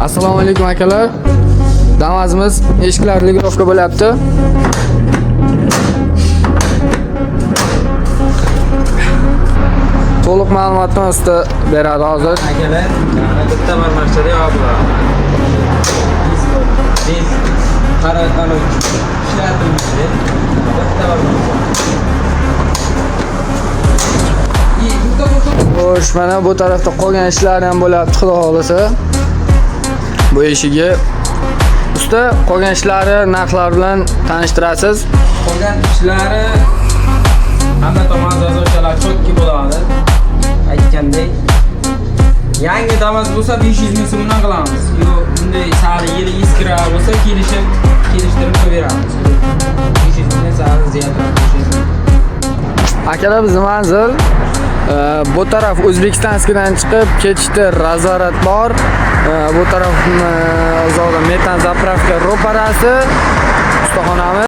Assalomu alaykum akalar. Damazimiz eshiklar ligirovka bo'lyapti. To'liq ma'lumotni usta beradi hozir. Akalar, bitta marmarchada javob bor. Biz qaraqani ishlatishni bitta Xo'sh, mana bu tarafda qolgan ishlar ham bo'lyapti, xudo xolasa. Bu eshigi usta qolgan ishlari narxlar bilan tanishtirasiz. qolgan ishlari hamma tomon yozuvchilar chotki bo'ladi. Aytgandek, yangi Damas bo'lsa 500 ming so'mdan qilamiz. Yo, bunday sari yili iskira bo'lsa kelishtirib qo'yamiz. 500 mingdan sari ziyodroq. Akalar, bizning manzil bu taraf O'zbekistonskidan chiqib ketishda nazorat bor. Bu taraf uzoqda metan zapravka ro'parasi ustaxonamiz.